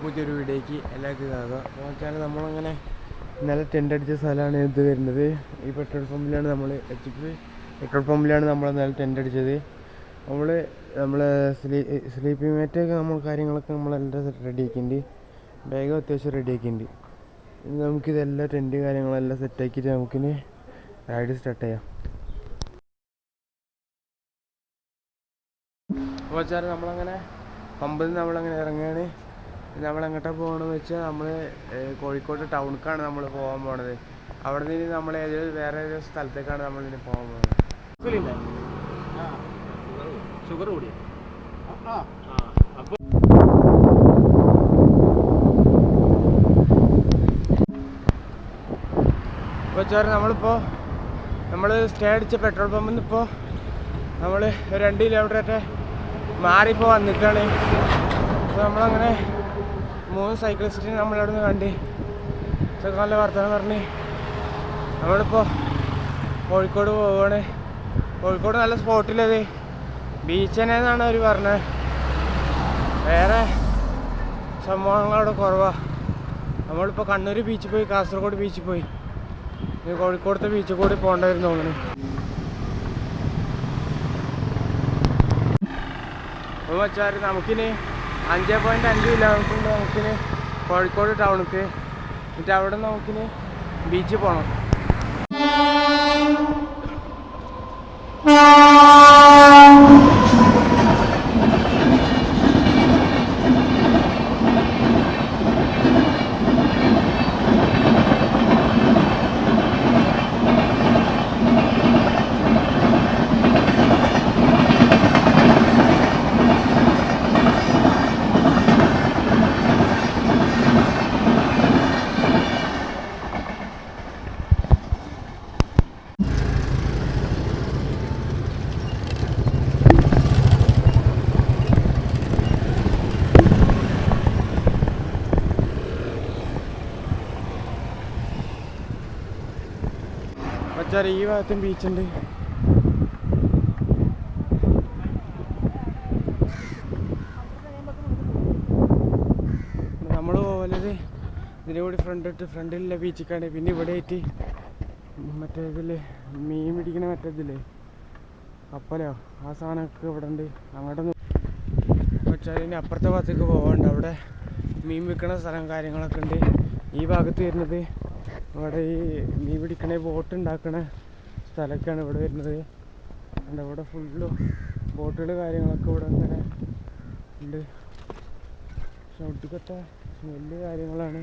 പുതിയൊരു വീഡിയോയ്ക്ക് എല്ലാവർക്കും കാണുക. അപ്പോൾ വെച്ചാൽ നമ്മളങ്ങനെ ഇന്നലെ ടെൻ്റ് അടിച്ച സ്ഥലമാണ് ഇത് വരുന്നത്. ഈ പെട്രോൾ പമ്പിലാണ് പെട്രോൾ പമ്പിലാണ് നമ്മൾ ഇന്നലെ ടെൻ്റ് അടിച്ചത്. നമ്മൾ സ്ലീപ്പിംഗ് മാറ്റൊക്കെ കാര്യങ്ങളൊക്കെ നമ്മളെല്ലാം റെഡി ആക്കിയിട്ടുണ്ട്. ബാഗും അത്യാവശ്യം റെഡി ആക്കിയിട്ടുണ്ട്. ഇനി നമുക്കിതെല്ലാം ടെൻറ്റ് കാര്യങ്ങളെല്ലാം സെറ്റാക്കിയിട്ട് നമുക്കിനി റൈഡ് സ്റ്റാർട്ട് ചെയ്യാം. അപ്പോൾ വെച്ചാൽ നമ്മളങ്ങനെ പമ്പിൽ നിന്ന് നമ്മളങ്ങനെ ഇറങ്ങുകയാണ്. നമ്മളെങ്ങോട്ടാണ് പോകണമെന്ന് വെച്ചാൽ നമ്മൾ കോഴിക്കോട് ടൗണിലേക്കാണ് നമ്മൾ പോകാൻ പോണത്. അവിടെ നിന്ന് നമ്മൾ വേറെ ഏതൊരു സ്ഥലത്തേക്കാണ് നമ്മളിതിന് പോകാൻ പോകുന്നത്. ഷുഗർ കൂടിയ അപ്പോൾ വെച്ചാൽ നമ്മൾ സ്റ്റേ അടിച്ച പെട്രോൾ പമ്പിൽ നിന്ന് ഇപ്പോൾ നമ്മൾ 2 കിലോമീറ്ററൊക്കെ മാറിപ്പോൾ വന്നിട്ടാണ്. അപ്പോൾ നമ്മളങ്ങനെ 3 സൈക്ലിസ്റ്റിനെ നമ്മളവിടെ നിന്ന് കണ്ട് ഇതൊക്കെ നല്ല വർത്തമാനം പറഞ്ഞ് നമ്മളിപ്പോൾ കോഴിക്കോട് പോവുകയാണ്. കോഴിക്കോട് നല്ല സ്പോട്ടിലത് ബീച്ച് തന്നെയെന്നാണ് അവർ പറഞ്ഞത്. വേറെ സംഭവങ്ങളവിടെ കുറവാണ്. നമ്മളിപ്പോൾ കണ്ണൂർ ബീച്ചിൽ പോയി, കാസർഗോഡ് ബീച്ചിൽ പോയി, ഇനി കോഴിക്കോടത്തെ ബീച്ചിൽ കൂടി പോകേണ്ടവരുന്നു തോന്നുന്നു. അപ്പോൾ വെച്ചാൽ നമുക്കിനി 5.5 കിലോമീറ്റർ ഉണ്ട് നമുക്കിനി കോഴിക്കോട് ടൗണിക്ക്. എന്നിട്ട് അവിടെ നിന്ന് നമുക്കിനി ബീച്ചിൽ പോകണം. വച്ചാൽ ഈ ഭാഗത്തും ബീച്ചുണ്ട്. നമ്മൾ പോകലത് ഇതിൻ്റെ കൂടി ഫ്രണ്ടിലുള്ള ബീച്ചിക്കാണ്. പിന്നെ ഇവിടെ ആയിട്ട് മറ്റേ ഇതില്ലേ മീൻ പിടിക്കണ മറ്റേതില്ലേ കപ്പലോ ആ സാധനമൊക്കെ ഇവിടെ ഉണ്ട്. അങ്ങോട്ടൊന്നും വെച്ചാൽ ഇനി അപ്പുറത്തെ ഭാഗത്തേക്ക് പോകാണ്ട്. അവിടെ മീൻ വിൽക്കണ സ്ഥലം കാര്യങ്ങളൊക്കെ ഉണ്ട്. ഈ ഭാഗത്ത് വരുന്നത് ഇവിടെ ഈ മീൻ പിടിക്കണ ബോട്ട് ഉണ്ടാക്കണ സ്ഥലമൊക്കെയാണ് ഇവിടെ വരുന്നത്. ഇവിടെ ഫുള്ളും ബോട്ടുകൾ കാര്യങ്ങളൊക്കെ ഇവിടെ ഇങ്ങനെ ഉണ്ട്. ചവിട്ടിക്കത്ത സ്മെല്ല് കാര്യങ്ങളാണ്.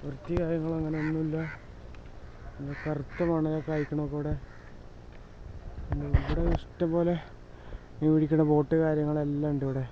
വൃത്തി കാര്യങ്ങളും അങ്ങനെ ഒന്നുമില്ല. കറുത്ത മണലൊക്കെ അയക്കണമൊക്കെ ഇവിടെ ഇഷ്ടംപോലെ മീൻ പിടിക്കണ ബോട്ട് കാര്യങ്ങളെല്ലാം ഉണ്ട് ഇവിടെ.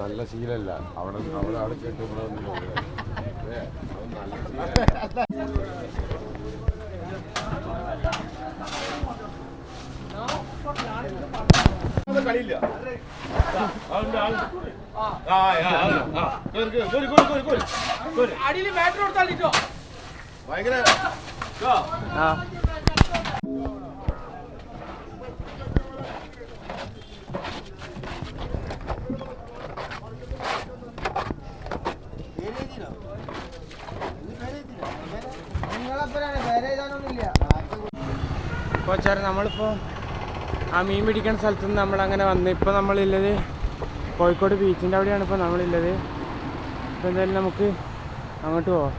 നല്ല ശീലമല്ല. അവിടെ കേട്ട് ഇവിടെ കളിയില്ല. അടിയിൽ ബാറ്ററി കൊടുത്താലിട്ടോ ഭയങ്കര അപ്പോൾ വെച്ചാൽ നമ്മളിപ്പോൾ ആ മീൻ പിടിക്കുന്ന സ്ഥലത്ത് നിന്ന് നമ്മളങ്ങനെ വന്ന് ഇപ്പോൾ നമ്മളുള്ളത് കോഴിക്കോട് ബീച്ചിൻ്റെ അവിടെയാണ് ഇപ്പോൾ നമ്മളുള്ളത്. ഇപ്പോൾ എന്തായാലും നമുക്ക് അങ്ങോട്ട് പോവാം.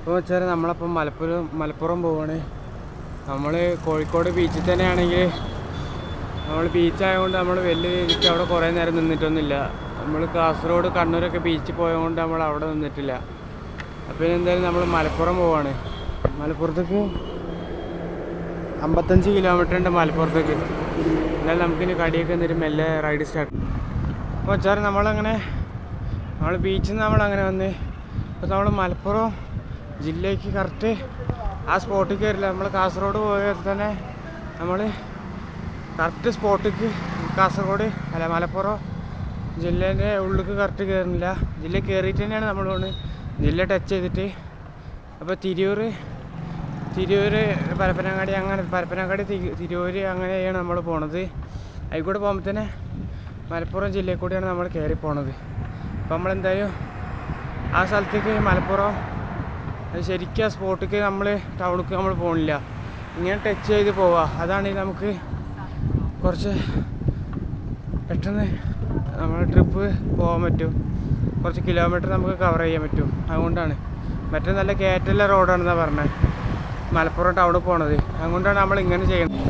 ഇപ്പോൾ വെച്ചാൽ നമ്മളപ്പം മലപ്പുറം പോവാണ്. നമ്മൾ കോഴിക്കോട് ബീച്ചിൽ തന്നെയാണെങ്കിൽ നമ്മൾ ബീച്ചായതുകൊണ്ട് നമ്മൾ വലിയ രീതിക്ക് അവിടെ കുറേ നേരം നിന്നിട്ടൊന്നുമില്ല. നമ്മൾ കാസർഗോഡ് കണ്ണൂരൊക്കെ ബീച്ചിൽ പോയതുകൊണ്ട് നമ്മൾ അവിടെ നിന്നിട്ടില്ല. അപ്പോൾ എന്തായാലും നമ്മൾ മലപ്പുറം പോവാണ്. മലപ്പുറത്തേക്ക് 55 കിലോമീറ്റർ ഉണ്ട് മലപ്പുറത്തേക്ക്. എന്നാലും നമുക്കിനി കടിയൊക്കെ എന്നിട്ട് മെല്ലെ റൈഡ് സ്റ്റാർട്ട്. അപ്പോൾ വെച്ചാൽ നമ്മൾ ബീച്ചിൽ നിന്ന് നമ്മളങ്ങനെ വന്ന് ഇപ്പോൾ നമ്മൾ മലപ്പുറം ജില്ലയ്ക്ക് കറക്റ്റ് ആ സ്പോട്ടിൽ കയറില്ല. നമ്മൾ കാസർഗോഡ് പോയാൽ തന്നെ നമ്മൾ കറക്റ്റ് സ്പോട്ടിക്ക് മലപ്പുറം ജില്ലേൻ്റെ ഉള്ളിലേക്ക് കറക്റ്റ് കയറുന്നില്ല. ജില്ല കയറിയിട്ട് തന്നെയാണ് നമ്മൾ പോകുന്നത്, ജില്ല ടച്ച് ചെയ്തിട്ട്. അപ്പോൾ തിരൂർ പരപ്പനങ്ങാടി തിരൂർ അങ്ങനെയാണ് നമ്മൾ പോണത്. അതിൽക്കൂടെ പോകുമ്പോൾ തന്നെ മലപ്പുറം ജില്ലയിൽ കൂടിയാണ് നമ്മൾ കയറി പോണത്. അപ്പോൾ നമ്മളെന്തായാലും ആ സ്ഥലത്തേക്ക് മലപ്പുറം ശരിക്കും ആ സ്പോട്ടിക്ക് ടൗണിലേക്ക് നമ്മൾ പോകണില്ല, ഇങ്ങനെ ടച്ച് ചെയ്ത് പോവുക. അതാണെങ്കിൽ നമുക്ക് കുറച്ച് പെട്ടെന്ന് നമ്മൾ ട്രിപ്പ് പോകാൻ പറ്റും, കുറച്ച് കിലോമീറ്റർ നമുക്ക് കവർ ചെയ്യാൻ പറ്റും. അതുകൊണ്ടാണ് മറ്റേ നല്ല കയറ്റുള്ള റോഡാണെന്നാണ് പറഞ്ഞത് മലപ്പുറം ടൗണിൽ പോണത്. അതുകൊണ്ടാണ് നമ്മൾ ഇങ്ങനെ ചെയ്യുന്നത്.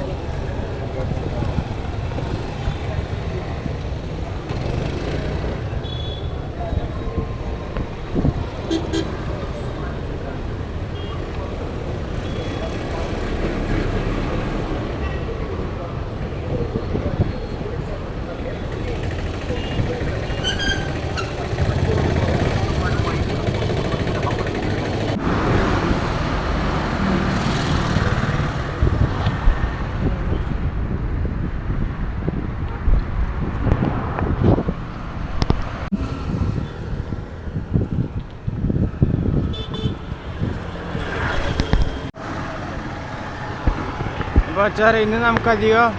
അപ്പോൾ വെച്ചാൽ ഇന്ന് നമുക്കധികം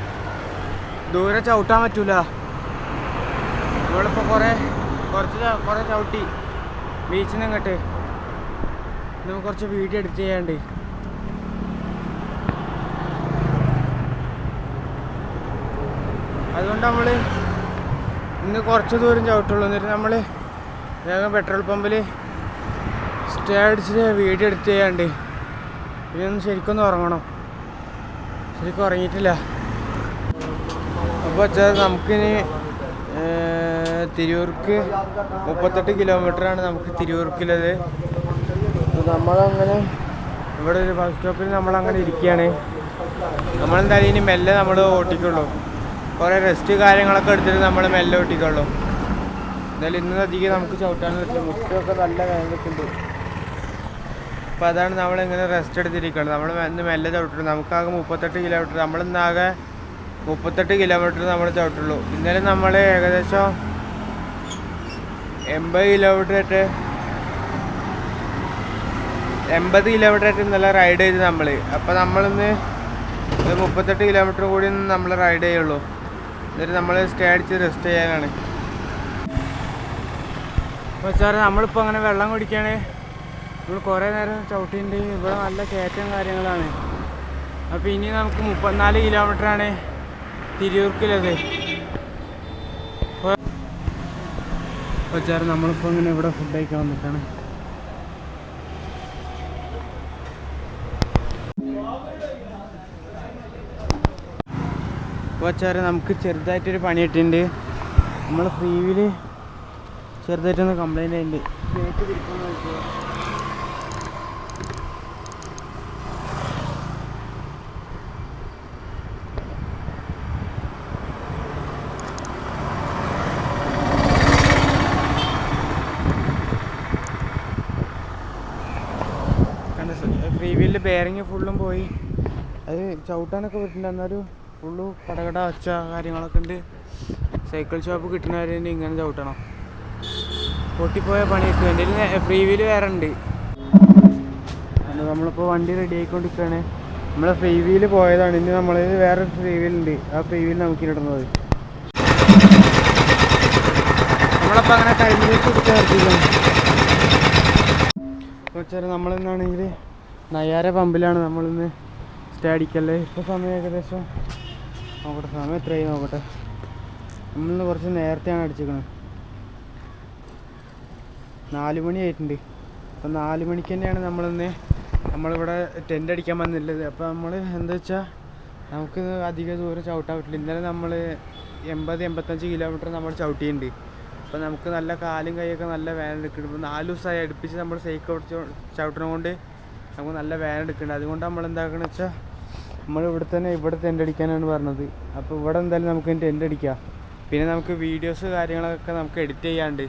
ദൂരെ ചവിട്ടാൻ പറ്റൂല. നമ്മളിപ്പോൾ കുറേ ചവിട്ടി ബീച്ചിൽ നിന്ന് ഇങ്ങോട്ട് നമുക്ക് കുറച്ച് വീഡിയോ എഡിറ്റ് ചെയ്യാണ്ട്. അതുകൊണ്ട് നമ്മൾ ഇന്ന് കുറച്ച് ദൂരം ചവിട്ടുള്ളൂ. എന്നിട്ട് നമ്മൾ വേഗം പെട്രോൾ പമ്പിൽ സ്റ്റേ അടിച്ചിട്ട് വീഡിയോ എഡിറ്റ് ചെയ്യാണ്ട്. പിന്നെ ഒന്ന് ശരിക്കൊന്ന് ഉറങ്ങണം, ശരിക്കും ഉറങ്ങിയിട്ടില്ല. അപ്പോൾ വെച്ചാൽ നമുക്കിനി തിരൂർക്ക് 38 കിലോമീറ്ററാണ് നമുക്ക് തിരൂർക്കുള്ളത്. നമ്മളങ്ങനെ ഇവിടെ ഒരു ബസ് സ്റ്റോപ്പിൽ നമ്മളങ്ങനെ ഇരിക്കുകയാണ്. നമ്മളെന്തായാലും ഇനി മെല്ലെ നമ്മൾ ഓട്ടിക്കുള്ളൂ, കുറേ റെസ്റ്റ് കാര്യങ്ങളൊക്കെ എടുത്തിട്ട് നമ്മൾ മെല്ലെ ഓട്ടിക്കുള്ളൂ. എന്തായാലും ഇന്ന് അധികം നമുക്ക് ചവിട്ടാൻ പറ്റില്ല, മുറ്റമൊക്കെ നല്ല വേദനയ്ക്കുണ്ട്. അപ്പോൾ അതാണ് നമ്മളിങ്ങനെ റെസ്റ്റ് എടുത്തിരിക്കുന്നത്. നമ്മൾ ഇന്ന് മെല്ലെ ചവിട്ടുള്ളൂ. നമുക്കാകെ 38 കിലോമീറ്റർ, നമ്മളിന്നാകെ 38 കിലോമീറ്റർ നമ്മൾ ചവിട്ടുള്ളൂ. ഇന്നലെ നമ്മൾ ഏകദേശം 80 കിലോമീറ്റർ ഇന്നലെ റൈഡ് ചെയ്ത് നമ്മൾ. അപ്പോൾ നമ്മളിന്ന് 38 കിലോമീറ്റർ കൂടി നമ്മൾ റൈഡ് ചെയ്യുള്ളൂ. എന്നിട്ട് നമ്മൾ സ്റ്റേ അടിച്ച് റെസ്റ്റ് ചെയ്യാനാണ്. അപ്പോൾ സാറേ നമ്മളിപ്പോൾ അങ്ങനെ വെള്ളം കുടിക്കുകയാണ്. നമ്മൾ കുറേ നേരം ചവിട്ടിയിട്ട് ഇവിടെ നല്ല കയറ്റം കാര്യങ്ങളാണ്. അപ്പോൾ ഇനി നമുക്ക് 34 കിലോമീറ്ററാണ് തിരൂർക്കുള്ളത്. അപ്പോൾ സാറ് നമ്മളിപ്പോൾ ഇങ്ങനെ ഇവിടെ ഫുഡ് കഴിക്കാൻ വന്നിട്ടാണ്. അപ്പോൾ സാറ് നമുക്ക് ചെറുതായിട്ടൊരു പണി കിട്ടിയിട്ടുണ്ട്. നമ്മൾ ഫ്രീവിൽ ചെറുതായിട്ടൊന്ന് കംപ്ലൈൻ്റ് ആയിട്ടുണ്ട്. ഗേറ്റ് തിരിക്കുന്ന നോക്കുക. ഫ്രീ വീലിൽ ബെയറിങ് ഫുള്ളും പോയി. അത് ചവിട്ടാനൊക്കെ പറ്റുന്നുണ്ട്, എന്നാലും ഫുള്ള് കടകട വച്ച കാര്യങ്ങളൊക്കെ ഉണ്ട്. സൈക്കിൾ ഷോപ്പ് കിട്ടുന്നവരെ ഇങ്ങനെ ചവിട്ടണം. പൊട്ടിപ്പോയ പണി കിട്ടും. എൻ്റെ ഫ്രീ വീല് വേറെ ഉണ്ട്. നമ്മളിപ്പോൾ വണ്ടി റെഡി ആയിക്കൊണ്ടിരിക്കുകയാണ്. നമ്മളെ ഫ്രീ വീല് പോയതാണ്. ഇനി നമ്മളിൽ വേറെ ഫ്രീ വീലുണ്ട്. ആ ഫ്രീ വീൽ നമുക്ക് ഇടുന്നത് നമ്മളപ്പോൾ അങ്ങനെ ടൈമിലേക്ക് കൊടുത്ത് നിർത്തിക്കണം. വെച്ചാൽ നമ്മളിന്നാണെങ്കിൽ നയ്യാര പമ്പിലാണ് നമ്മളിന്ന് സ്റ്റേ അടിക്കല്ലേ. ഇപ്പോൾ സമയം ഏകദേശം നോക്കട്ടെ, സമയം എത്രയായി നോക്കട്ടെ. നമ്മളിന്ന് കുറച്ച് നേരത്തെയാണ് അടിച്ചിരിക്കുന്നത്. 4 മണി ആയിട്ടുണ്ട്. അപ്പം 4 മണിക്ക് തന്നെയാണ് നമ്മളിവിടെ ടെൻ്റ് അടിക്കാൻ വന്നിട്ടുള്ളത്. അപ്പോൾ നമ്മൾ എന്താ വെച്ചാൽ നമുക്ക് അധിക ദൂരം ചവിട്ടാൻ പറ്റില്ല. ഇന്നലെ നമ്മൾ 80-85 കിലോമീറ്റർ നമ്മൾ ചവിട്ടിയിട്ടുണ്ട്. അപ്പോൾ നമുക്ക് നല്ല കാലും കൈയൊക്കെ നല്ല വേദന എടുക്കുന്നുണ്ട്. ഇപ്പോൾ 4 ദിവസമായി അടുപ്പിച്ച് നമ്മൾ സൈക്കിൾ ചവിട്ടണ കൊണ്ട് നമുക്ക് നല്ല വേദന എടുക്കുന്നുണ്ട്. അതുകൊണ്ട് നമ്മൾ എന്താക്കണമെന്ന് വെച്ചാൽ നമ്മൾ ഇവിടെ ടെൻ്റ് അടിക്കാനാണ് പറഞ്ഞത്. അപ്പോൾ ഇവിടെ എന്തായാലും നമുക്ക് ടെൻ്റ് അടിക്കാം. പിന്നെ നമുക്ക് വീഡിയോസ് കാര്യങ്ങളൊക്കെ നമുക്ക് എഡിറ്റ് ചെയ്യാണ്ട്,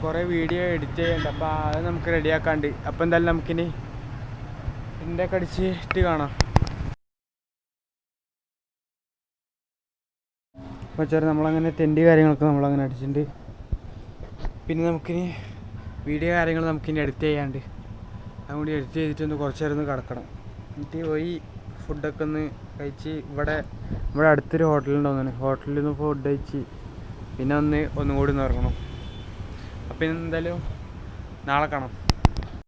കുറേ വീഡിയോ എഡിറ്റ് ചെയ്യാണ്ട്. അപ്പോൾ അത് നമുക്ക് റെഡിയാക്കാണ്ട്. അപ്പോൾ എന്തായാലും നമുക്കിനി ടെൻ്റൊക്കെ അടിച്ചിട്ട് കാണാം. അപ്പോൾ ചേട്ടാ നമ്മളങ്ങനെ ടെൻ്റ് കാര്യങ്ങളൊക്കെ നമ്മളങ്ങനെ അടിച്ചിട്ടുണ്ട്. പിന്നെ നമുക്കിനി വീഡിയോ കാര്യങ്ങൾ നമുക്കിനി എഡിറ്റ് ചെയ്യാണ്ട്. അതുകൊണ്ട് എഡിറ്റ് ചെയ്തിട്ടൊന്ന് കുറച്ച് നേരം ഒന്ന് കിടക്കണം. എന്നിട്ട് പോയി ഫുഡൊക്കെ ഒന്ന് കഴിച്ച് ഇവിടെ അടുത്തൊരു ഹോട്ടലുണ്ടാവുന്നതാണ്. ഹോട്ടലിൽ നിന്ന് ഫുഡ് കഴിച്ച് പിന്നെ ഒന്നും കൂടി ഒന്ന് ഇറങ്ങണം. അപ്പം എന്തായാലും നാളെ കാണാം.